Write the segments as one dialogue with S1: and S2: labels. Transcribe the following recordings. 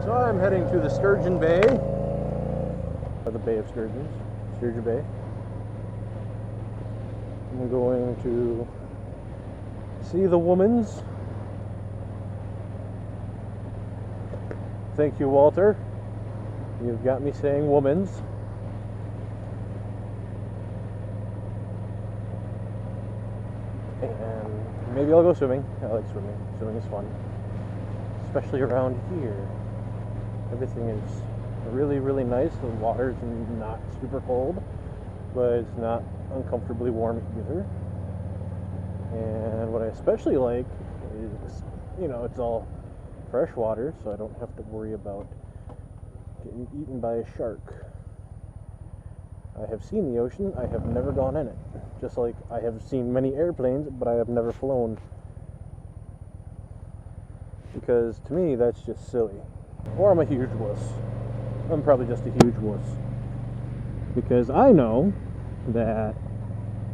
S1: So I'm heading to the Sturgeon Bay, or the Bay of Sturgeons, Sturgeon Bay. I'm going to see the Womans. Thank you, Walter. You've got me saying Womans. And maybe I'll go swimming. I like swimming. Swimming is fun. Especially around here. Everything is really, really nice. The water's not super cold, but it's not uncomfortably warm either. And what I especially like is, it's all fresh water, so I don't have to worry about getting eaten by a shark. I have seen the ocean, I have never gone in it. Just like I have seen many airplanes, but I have never flown. Because to me, that's just silly. Or I'm a huge wuss. I'm probably just a huge wuss. Because I know that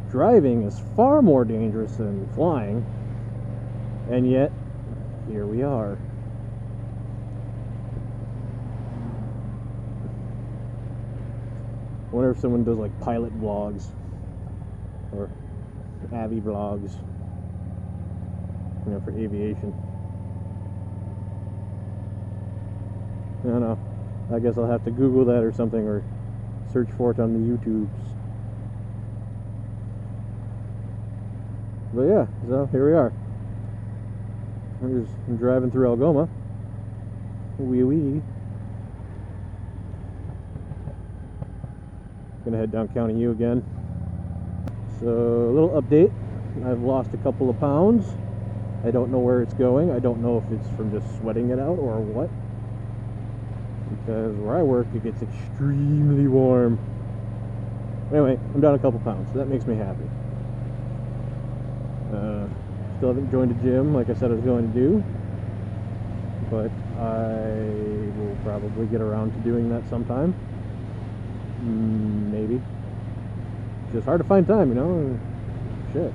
S1: driving is far more dangerous than flying, and yet, here we are. I wonder if someone does like pilot vlogs or Avi vlogs, for aviation. I don't know. I guess I'll have to Google that or something, or search for it on the YouTubes. But yeah, so here we are. I'm driving through Algoma. Wee. Gonna head down County U again. So, a little update. I've lost a couple of pounds. I don't know where it's going. I don't know if it's from just sweating it out or what. Because where I work, it gets extremely warm. Anyway, I'm down a couple pounds, so that makes me happy. Still haven't joined a gym like I said I was going to do, but I will probably get around to doing that sometime. Maybe. It's just hard to find time, Shit.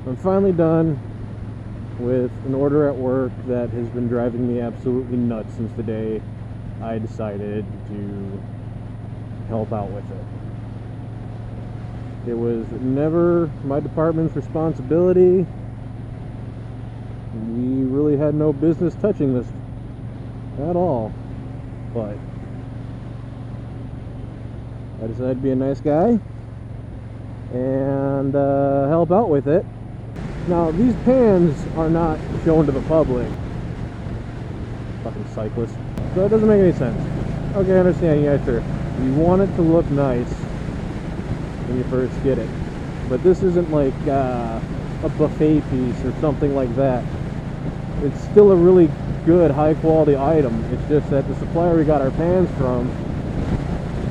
S1: I'm finally done with an order at work that has been driving me absolutely nuts since the day I decided to help out with it. It was never my department's responsibility. We really had no business touching this at all, but I decided to be a nice guy and help out with it. Now, these pans are not shown to the public. Fucking cyclists. So it doesn't make any sense. Okay, I understand, yeah, sure. You want it to look nice when you first get it. But this isn't like a buffet piece or something like that. It's still a really good, high-quality item. It's just that the supplier we got our pans from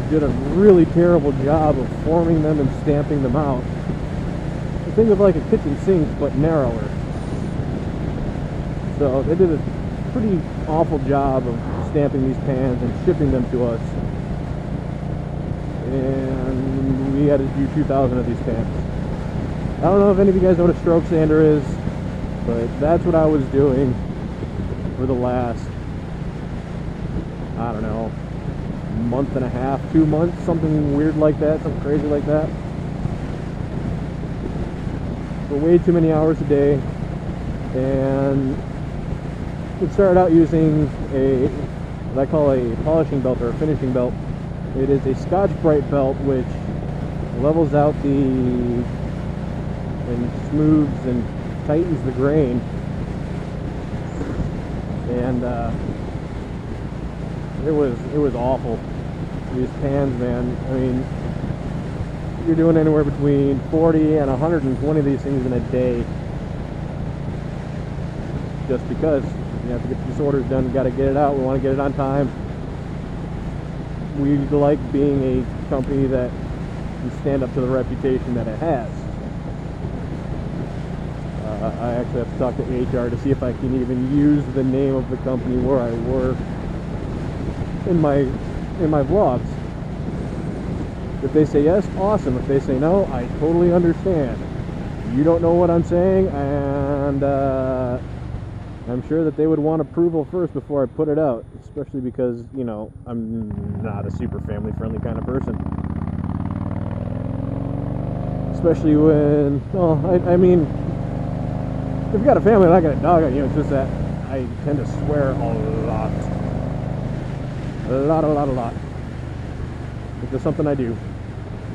S1: did a really terrible job of forming them and stamping them out. Think of like a kitchen sink, but narrower. So they did a pretty awful job of stamping these pans and shipping them to us. And we had to do 2,000 of these pans. I don't know if any of you guys know what a stroke sander is, but that's what I was doing for the last, I don't know, month and a half, 2 months, something weird like that, something crazy like that. For way too many hours a day, and it started out using what I call a polishing belt or a finishing belt. It is a Scotch-Brite belt which levels out and smooths and tightens the grain. And it was awful. These pans, man. I mean, you're doing anywhere between 40 and 120 of these things in a day. Just because you have to get these orders done, you got to get it out. We want to get it on time. We like being a company that can stand up to the reputation that it has. I actually have to talk to HR to see if I can even use the name of the company where I work in my vlogs. If they say yes, awesome. If they say no, I totally understand. You don't know what I'm saying, and I'm sure that they would want approval first before I put it out, especially because, you know, I'm not a super family-friendly kind of person. Especially when, well, I mean, if you've got a family and I got a dog, you know, it's just that I tend to swear a lot. A lot. It's just something I do.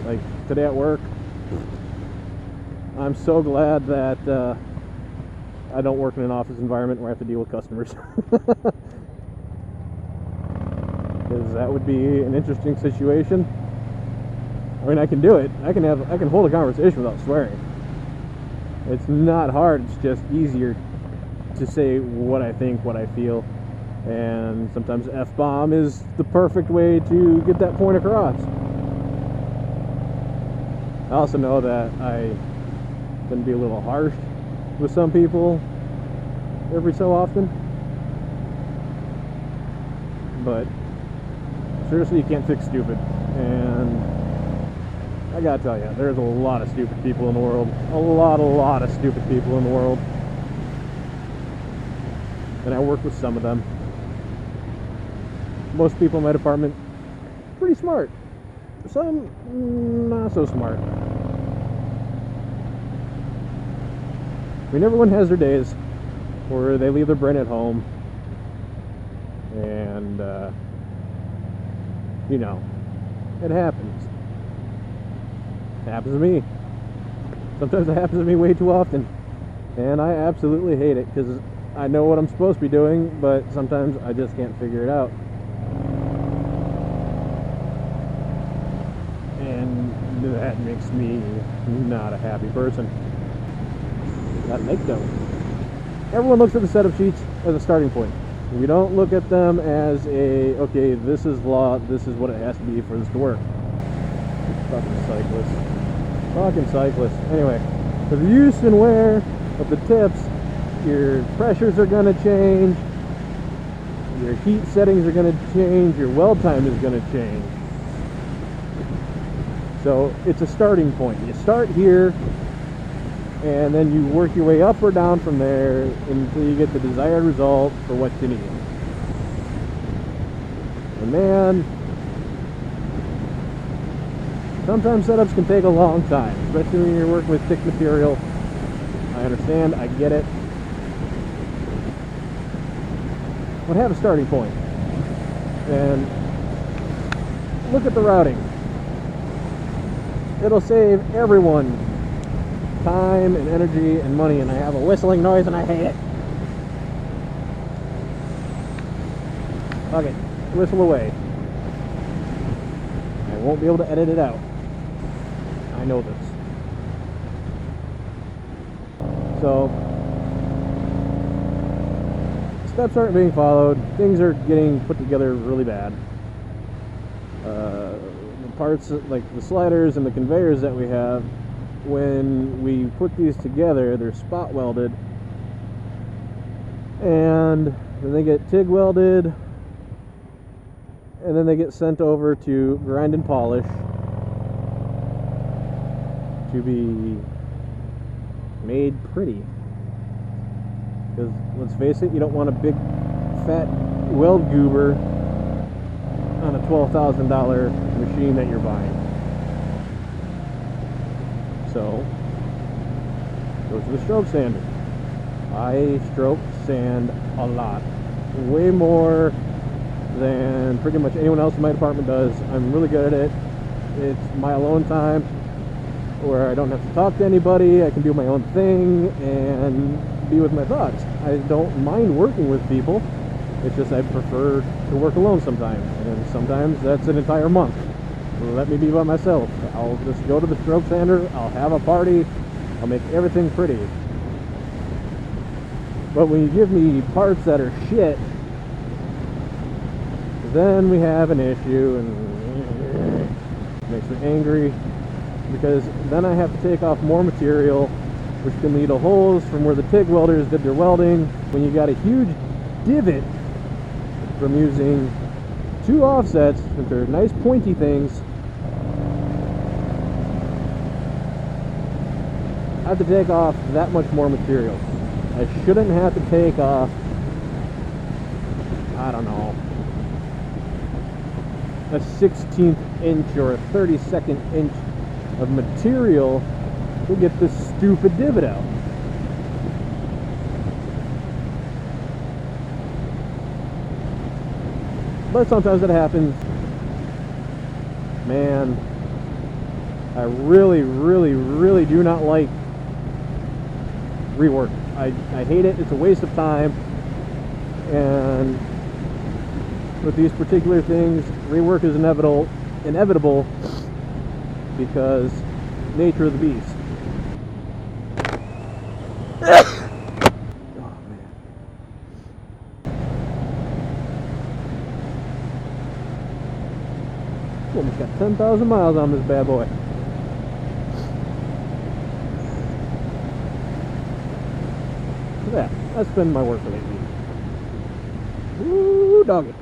S1: Like today at work, I'm so glad that I don't work in an office environment where I have to deal with customers. Because that would be an interesting situation. I mean, I can do it. I can hold a conversation without swearing. It's not hard. It's just easier to say what I think, what I feel. And sometimes F-bomb is the perfect way to get that point across. I also know that I can be a little harsh with some people every so often. But seriously, you can't fix stupid. And I gotta tell you, there's a lot of stupid people in the world. A lot of stupid people in the world. And I work with some of them. Most people in my department, pretty smart. Some, not so smart. I mean, everyone has their days where they leave their brain at home. And, you know, it happens. It happens to me. Sometimes it happens to me way too often. And I absolutely hate it because I know what I'm supposed to be doing, but sometimes I just can't figure it out. And that makes me not a happy person. Gotta make note. Everyone looks at the setup sheets as a starting point. We don't look at them as a, okay, this is law, this is what it has to be for this to work. Fucking cyclists. Fucking cyclists. Anyway, for the use and wear of the tips, your pressures are going to change, your heat settings are going to change, your weld time is going to change. So it's a starting point. You start here, and then you work your way up or down from there until you get the desired result for what you need. And man, sometimes setups can take a long time, especially when you're working with thick material. I understand, I get it. But have a starting point. And look at the routing. It'll save everyone time and energy and money, and I have a whistling noise and I hate it. Okay, whistle away. I won't be able to edit it out. I know this. So, steps aren't being followed. Things are getting put together really bad. The parts, like the sliders and the conveyors that we have, when we put these together, they're spot welded. And then they get TIG welded. And then they get sent over to grind and polish to be made pretty. Because let's face it, you don't want a big fat weld goober on a $12,000 machine that you're buying. So go to the stroke sander. I stroke sand a lot, way more than pretty much anyone else in my department does. I'm really good at it. It's my alone time where I don't have to talk to anybody. I can do my own thing and be with my thoughts. I don't mind working with people. It's just I prefer to work alone sometimes, and sometimes that's an entire month. Let me be by myself. I'll just go to the stroke sander, I'll have a party, I'll make everything pretty. But when you give me parts that are shit, then we have an issue, and it makes me angry, because then I have to take off more material, which can lead to holes from where the TIG welders did their welding. When you got a huge divot from using two offsets, which are nice pointy things, I have to take off that much more material. I shouldn't have to take off, I don't know, a 16th inch or a 32nd inch of material to get this stupid divot out. But sometimes it happens. Man, I really, really, really do not like Rework. I hate it. It's a waste of time. And with these particular things, Rework is inevitable because nature of the beast. Oh man. Almost got 10,000 miles on this bad boy. Yeah, that's been my work lately. Woo, doggy.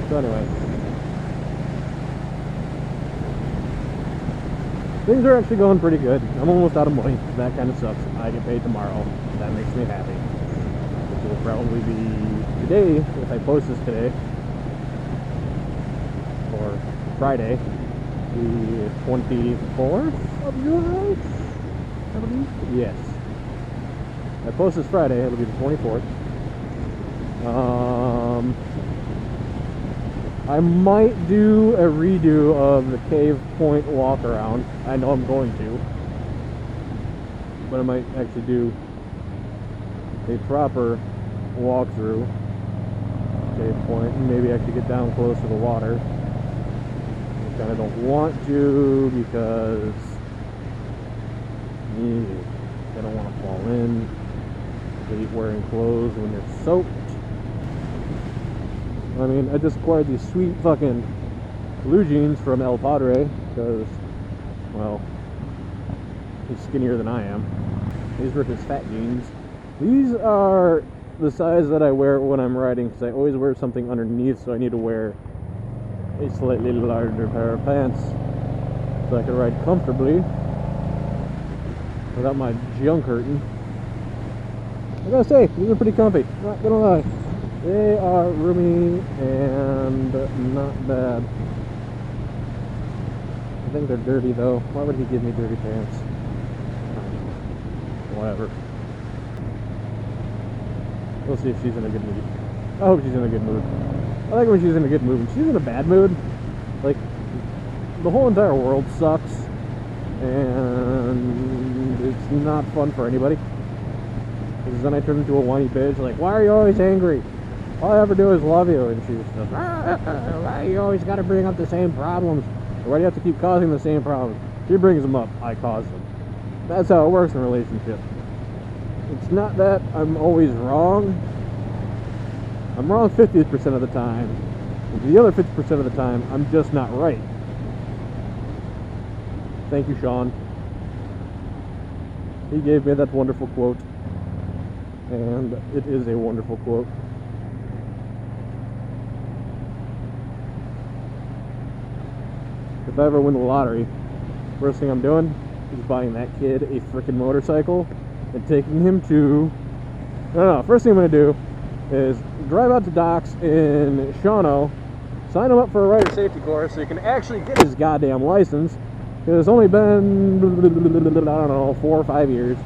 S1: So anyway, things are actually going pretty good. I'm almost out of money. That kind of sucks. I get paid tomorrow. That makes me happy. Which will probably be today if I post this today. Or Friday, the 24th of July, I believe? Yes. I post this Friday, it'll be the 24th. I might do a redo of the Cave Point walk around. I know I'm going to. But I might actually do a proper walkthrough Cave Point and maybe actually get down close to the water. I kind of don't want to because I don't want to fall in. I hate wearing clothes when they're soaked. I mean, I just acquired these sweet fucking blue jeans from El Padre because, well, he's skinnier than I am. These were his fat jeans. These are the size that I wear when I'm riding because I always wear something underneath, so I need to wear a slightly larger pair of pants so I can ride comfortably without my junk hurting. I gotta say, these are pretty comfy, not gonna lie. They are roomy and not bad. I think they're dirty though. Why would he give me dirty pants? Whatever. We'll see if she's in a good mood. I hope she's in a good mood. I like when she's in a good mood. When she's in a bad mood, like, the whole entire world sucks. And it's not fun for anybody. Because then I turn into a whiny bitch, like, why are you always angry? All I ever do is love you. And she's just, why you always got to bring up the same problems? Or why do you have to keep causing the same problems? She brings them up, I cause them. That's how it works in a relationship. It's not that I'm always wrong. I'm wrong 50% of the time. The other 50% of the time, I'm just not right. Thank you, Sean. He gave me that wonderful quote. And it is a wonderful quote. If I ever win the lottery, first thing I'm doing is buying that kid a frickin' motorcycle and taking him to... No, first thing I'm going to do is drive out to docks in Shawano, sign him up for a rider safety course so he can actually get his goddamn license. It's only been, I don't know, 4 or 5 years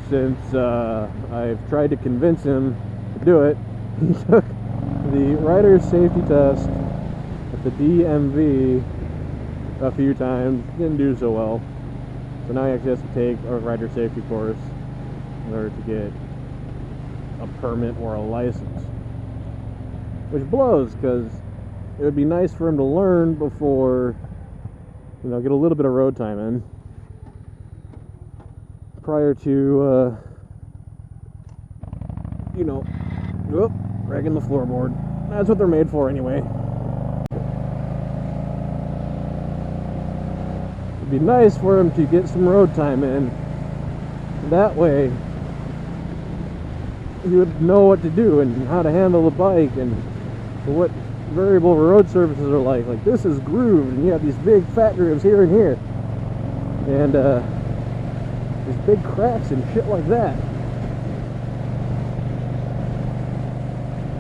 S1: since I've tried to convince him to do it. He took the rider safety test at the DMV a few times, didn't do so well. So now he actually has to take a rider safety course in order to get a permit or a license. Which blows, because it would be nice for him to learn before, you know, get a little bit of road time in prior to, you know, wrecking the floorboard. That's what they're made for anyway. It'd be nice for him to get some road time in. That way, he would know what to do and how to handle the bike and what variable road surfaces are like. Like, this is grooved and you have these big fat grooves here and here. And There's big cracks and shit like that.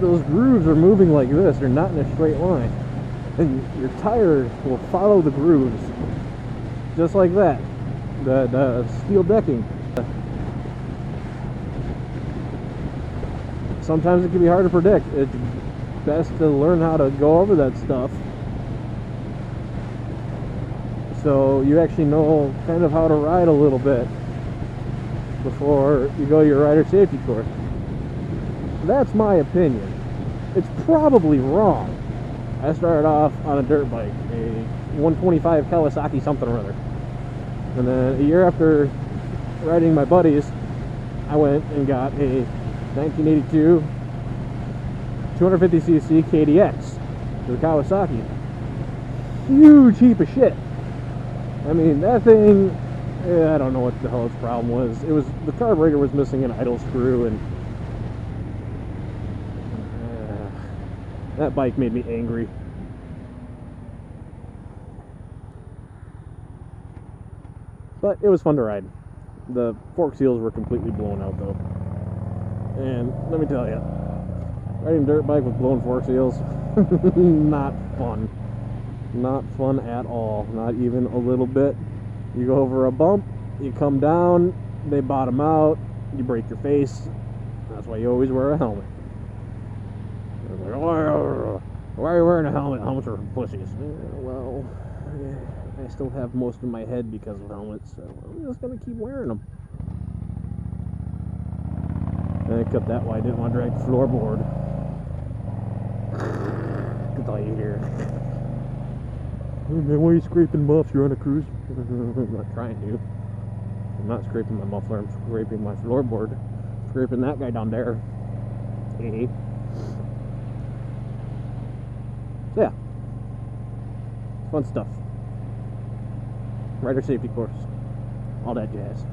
S1: Those grooves are moving like this. They're not in a straight line. And your tire will follow the grooves. Just like that. The steel decking. Sometimes it can be hard to predict. It's best to learn how to go over that stuff, so you actually know kind of how to ride a little bit before you go to your rider safety course. That's my opinion. It's probably wrong. I started off on a dirt bike, a 125 Kawasaki something or other. And then a year after riding my buddies, I went and got a 1982 250cc KDX, the Kawasaki. Huge heap of shit. I mean, that thing, I don't know what the hell its problem was. It was, the carburetor was missing an idle screw, and that bike made me angry. But it was fun to ride. The fork seals were completely blown out though. And let me tell you, riding a dirt bike with blown fork seals, not fun. Not fun at all, not even a little bit. You go over a bump, you come down, they bottom out, you break your face. That's why you always wear a helmet. Like, oh, why are you wearing a helmet? Helmets are for pussies. Well, I still have most of my head because of helmets, so I'm just gonna keep wearing them. And I cut that why I didn't want to drag the floorboard. That's all you hear. Hey man, why are you scraping muffs? You're on a cruise? I'm not trying to. I'm not scraping my muffler, I'm scraping my floorboard. Scraping that guy down there. Hey. So yeah. Fun stuff. Rider safety course. All that jazz.